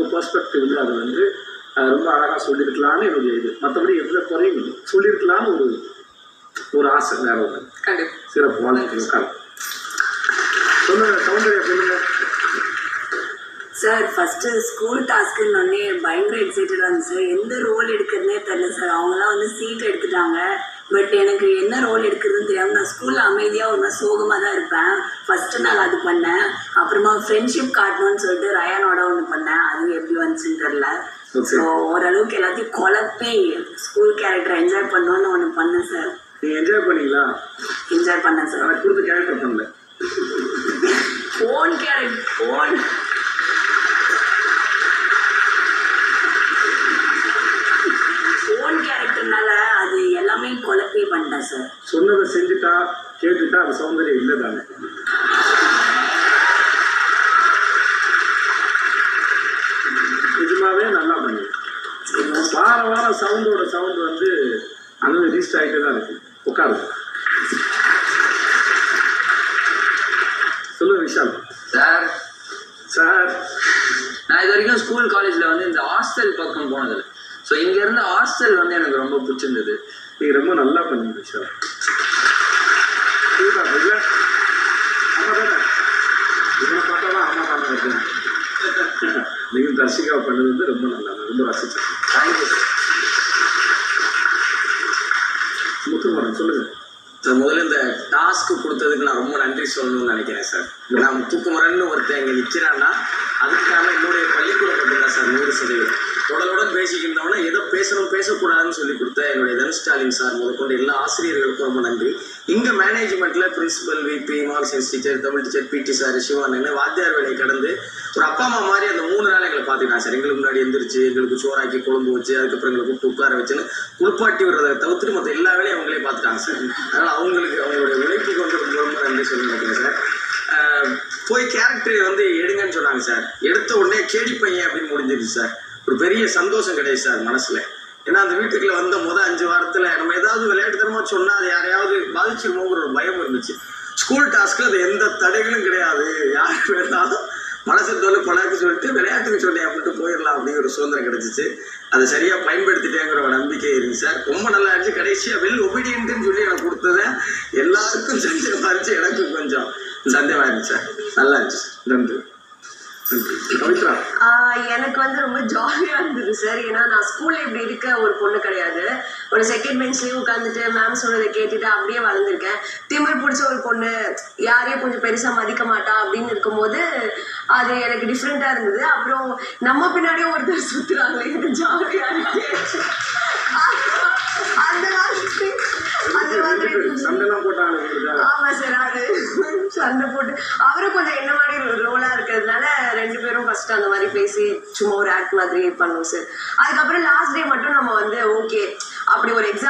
உங்கள் பெர்ஸ்பெக்டிவ்ல அது வந்து ரொம்ப அழகாக சொல்லியிருக்கலான்னு என்னுடைய இது. மற்றபடி எவ்வளோ குறையும் இல்லை, சொல்லியிருக்கலான்னு ஒரு ஆசை, வேற ஒன்று. கண்டிப்பாக சிறப்பு, வாழ்க்கை. சொல்லுங்க சௌந்தர்யா, சொல்லுங்க சார். ஃபர்ஸ்ட் ஸ்கூல் டாஸ்க்குன்னு பயங்கர எக்ஸைட்டடாக இருந்துச்சு சார். எந்த ரோல் எடுக்கிறதுனே தெரியல சார். அவங்களாம் வந்து சீட் எடுத்துட்டாங்க. பட் எனக்கு என்ன ரோல் எடுக்கிறதுன்னு தெரியாமல் நான் ஸ்கூலில் அமைதியாக ஒரு மாதிரி சோகமாக தான் இருப்பேன். ஃபஸ்ட்டு நான் அது பண்ணேன். அப்புறமா ஃப்ரெண்ட்ஷிப் காட்டணும்னு சொல்லிட்டு ரயானோட ஒன்று பண்ணேன். அது எப்படி வந்துச்சுன்னு தெரில. ஸோ ஓரளவுக்கு எல்லாத்தையும் குழப்பி ஸ்கூல் கேரக்டர் என்ஜாய் பண்ணணும்னு ஒன்று பண்ணேன் சார். நீங்கள் என்ஜாய் பண்ணீங்களா? என்ஜாய் பண்ணேன் சார். எனக்கு கொடுத்த கேரக்டர் பண்ணல, ஓன் கேரக்டர், ஓன் கேரக்டர்னால அது எல்லாமே குழப்பி பண்ணிட்டேன் சார். சொன்னதை செஞ்சுட்டா கேட்டுட்டா அது சௌந்தர்யம் இல்லை தானே? நிஜமாவே நல்லா பண்ணி வார வாரம் சவுண்டோட சவுண்ட் வந்து அங்கே ரீச் ஆகிட்டே தான் இருக்கு. உட்காரு, சொல்லுங்க விஷால் சார். சார், நான் இது வரைக்கும் ஸ்கூல் காலேஜில் வந்து இந்த ஹாஸ்டல் பக்கம் போனதில்லை. ஸோ இங்கேருந்து ஹாஸ்டல் வந்து எனக்கு ரொம்ப பிடிச்சிருந்தது. நீங்கள் ரொம்ப நல்லா பண்ணீங்க விஷால். இல்லை ஆமாம் தானே, இவனை பார்த்தாலும் அம்மா தானே இருக்கு. நீங்கள் தர்ஷிகா பண்ணது வந்து ரொம்ப நல்லா, ரொம்ப ரசிச்சேன். Thank you sir. முத்துக்குமரன் சொல்லுங்கள் சார். முதல்ல இந்த டாஸ்க்கு கொடுத்ததுக்கு நான் ரொம்ப நன்றி சொல்லணும்னு நினைக்கிறேன் சார். நான் முத்துக்குமரன் ஒருத்தன் இங்கே நிற்கிறான்னா அதுக்கான என்னுடைய பள்ளிக்கூடம் மட்டும்தான் சார் 100%. தொடருடன் பேசிக்கிட்டோம்னா எதை பேசணும் பேசக்கூடாதுன்னு சொல்லி கொடுத்த என்னுடைய தனுஷ் ஸ்டாலின் சார் முதற்கொண்டு எல்லா ஆசிரியர்களுக்கும் ரொம்ப நன்றி. இங்கே மேனேஜ்மெண்ட்டில் பிரின்சிபல், விபி, மால் science teacher, Tamil teacher, PT sir, சிவானு வாத்தியார் வேலையை கடந்து ஒரு அப்பா அம்மா மாதிரி அந்த 3 நாள் எங்களை பார்த்துக்கிட்டாங்க சார். எங்களுக்கு முன்னாடி எந்திரிச்சு எங்களுக்கு சோறாக்கி குழம்பு வச்சு அதுக்கப்புறம் எங்களை கூப்பிட்டு உட்கார வச்சுன்னு குளிப்பாட்டி விடுறதை தவிர்த்துட்டு மற்ற எல்லா வேலையும் அவங்களே பார்த்துட்டாங்க சார். அதனால் அவங்களுக்கு அவங்களுடைய உழைப்புக்கு வந்து ரொம்ப ரொம்ப நன்றி சொல்லி நினைக்கிறேன் சார். போய் கேரக்டர் வந்து எடுங்கன்னு சொன்னாங்க சார். எடுத்த உடனே கேடி பையன் அப்படின்னு முடிஞ்சிருச்சு சார். ஒரு பெரிய சந்தோஷம் கிடையாது சார் மனசுல. ஏன்னா அந்த வீட்டுக்குள்ள வந்த 5 வாரத்துல நம்ம ஏதாவது விளையாட்டுத்தனமா சொன்னா அது யாரையாவது பாதிச்சிருமோங்கிற ஒரு பயம் இருந்துச்சு. ஸ்கூல் டாஸ்க்ல அது எந்த தடைகளும் கிடையாது. யாருக்கு வேணாலும் மனசு தோல் பழக்கு சொல்லிட்டு விளையாட்டுக்கு சொன்னேன் அப்படின்ட்டு போயிடலாம் அப்படிங்கிற ஒரு சுதந்திரம் கிடைச்சிச்சு. அதை சரியா பயன்படுத்திட்டேங்கிற ஒரு நம்பிக்கை இருந்துச்சு சார். ரொம்ப நல்லா இருந்துச்சு. கடைசியா வெல் ஒபீடியன்ட்னு சொல்லி எனக்கு கொடுத்ததை எல்லாருக்கும் சந்தேகமா இருந்துச்சு. எனக்கு கொஞ்சம் சந்தேகமா இருந்துச்சு சார். நல்லா இருந்துச்சு சார். நன்றி. எனக்கு வந்து ரொம்ப ஜாலியா இருந்தது சார். ஏன்னா நான் ஸ்கூல்ல இப்படி இருக்க ஒரு பொண்ணு கிடையாது. ஒரு செகண்ட் பெஞ்ச்லயும் உட்காந்துட்டு மேம் சொன்னதை கேட்டுட்டு அப்படியே வளர்ந்துருக்கேன். திமிர் பிடிச்ச ஒரு பொண்ணு, யாரையும் கொஞ்சம் பெருசா மதிக்க மாட்டா அப்படின்னு இருக்கும்போது அது எனக்கு டிஃப்ரெண்டா இருந்தது. அப்புறம் நம்ம பின்னாடியே ஒருத்தர் சுத்துறாங்களே, எனக்கு ஜாலியா இருக்கு. அந்த ஆமா சார், அது சண்டை போட்டு அவரும் கொஞ்சம் என்ன மாதிரி ரோலா இருக்கிறதுனால 2 பேரும் ஃபர்ஸ்ட் அந்த மாதிரி பேசி சும்மா ஒரு ஆக்ட் மாதிரி பண்ணோம் சார். அதுக்கப்புறம் லாஸ்ட் டே மட்டும் நம்ம வந்து ஓகே அப்படி ஒரு எக்ஸாம்